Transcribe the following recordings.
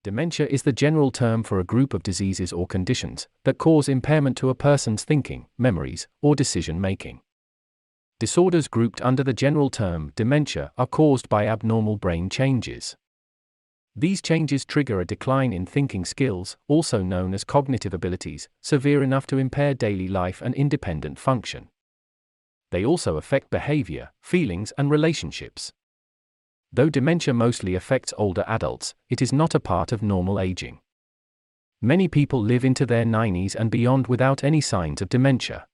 Dementia is the general term for a group of diseases or conditions that cause impairment to a person's thinking, memories, or decision-making. Disorders grouped under the general term dementia are caused by abnormal brain changes. These changes trigger a decline in thinking skills, also known as cognitive abilities, severe enough to impair daily life and independent function. They also affect behavior, feelings, and relationships. Though dementia mostly affects older adults, it is not a part of normal aging. Many people live into their 90s and beyond without any signs of dementia.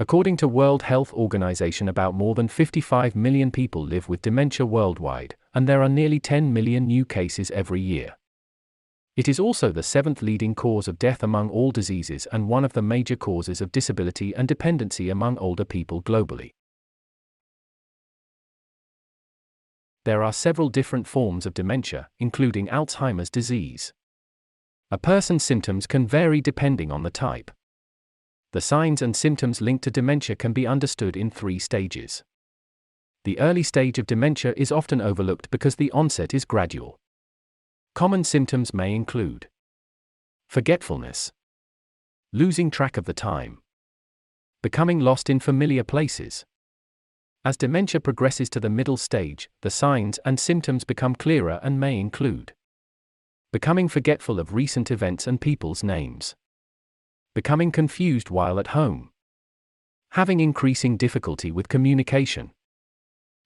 According to World Health Organization, about more than 55 million people live with dementia worldwide, and there are nearly 10 million new cases every year. It is also the seventh leading cause of death among all diseases and one of the major causes of disability and dependency among older people globally. There are several different forms of dementia, including Alzheimer's disease. A person's symptoms can vary depending on the type. The signs and symptoms linked to dementia can be understood in 3 stages. The early stage of dementia is often overlooked because the onset is gradual. Common symptoms may include forgetfulness, losing track of the time, becoming lost in familiar places. As dementia progresses to the middle stage, the signs and symptoms become clearer and may include becoming forgetful of recent events and people's names, becoming confused while at home, having increasing difficulty with communication,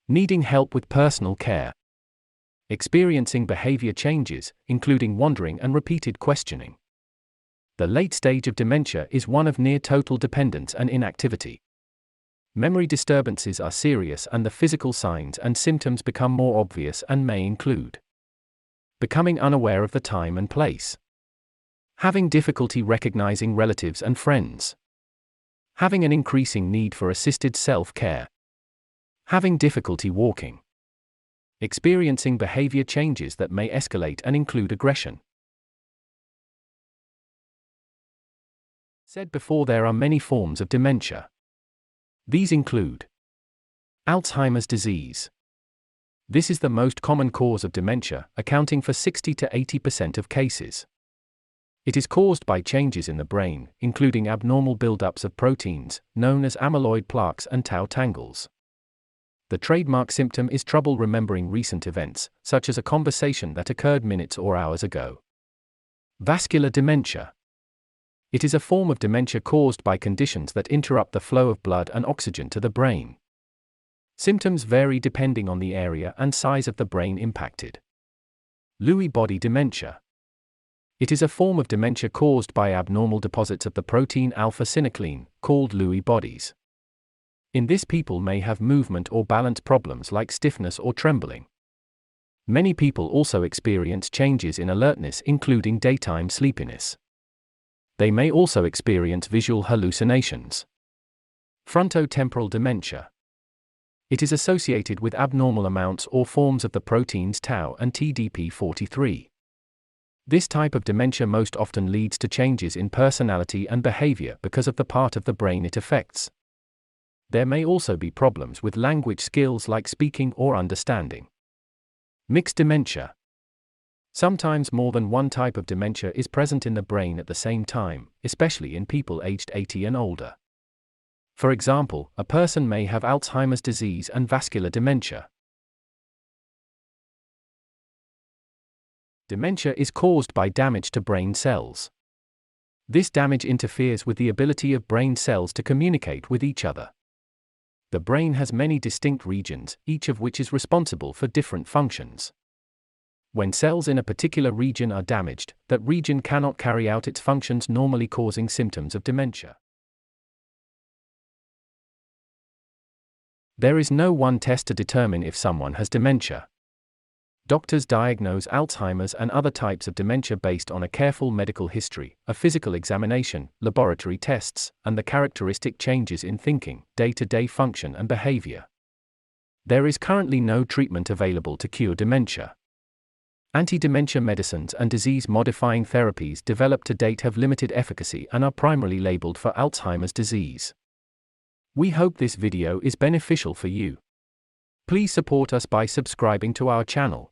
needing help with personal care, experiencing behavior changes, including wandering and repeated questioning. The late stage of dementia is one of near total dependence and inactivity. Memory disturbances are serious and the physical signs and symptoms become more obvious and may include becoming unaware of the time and place, having difficulty recognizing relatives and friends, having an increasing need for assisted self-care, having difficulty walking, experiencing behavior changes that may escalate and include aggression. Said before, there are many forms of dementia. These include Alzheimer's disease. This is the most common cause of dementia, accounting for 60 to 80% of cases. It is caused by changes in the brain, including abnormal buildups of proteins, known as amyloid plaques and tau tangles. The trademark symptom is trouble remembering recent events, such as a conversation that occurred minutes or hours ago. Vascular dementia. It is a form of dementia caused by conditions that interrupt the flow of blood and oxygen to the brain. Symptoms vary depending on the area and size of the brain impacted. Lewy body dementia. It is a form of dementia caused by abnormal deposits of the protein alpha-synuclein, called Lewy bodies. In this, people may have movement or balance problems like stiffness or trembling. Many people also experience changes in alertness, including daytime sleepiness. They may also experience visual hallucinations. Frontotemporal dementia. It is associated with abnormal amounts or forms of the proteins tau and TDP43. This type of dementia most often leads to changes in personality and behavior because of the part of the brain it affects. There may also be problems with language skills like speaking or understanding. Mixed dementia. Sometimes more than one type of dementia is present in the brain at the same time, especially in people aged 80 and older. For example, a person may have Alzheimer's disease and vascular dementia. Dementia is caused by damage to brain cells. This damage interferes with the ability of brain cells to communicate with each other. The brain has many distinct regions, each of which is responsible for different functions. When cells in a particular region are damaged, that region cannot carry out its functions normally, causing symptoms of dementia. There is no one test to determine if someone has dementia. Doctors diagnose Alzheimer's and other types of dementia based on a careful medical history, a physical examination, laboratory tests, and the characteristic changes in thinking, day-to-day function and behavior. There is currently no treatment available to cure dementia. Anti-dementia medicines and disease-modifying therapies developed to date have limited efficacy and are primarily labeled for Alzheimer's disease. We hope this video is beneficial for you. Please support us by subscribing to our channel.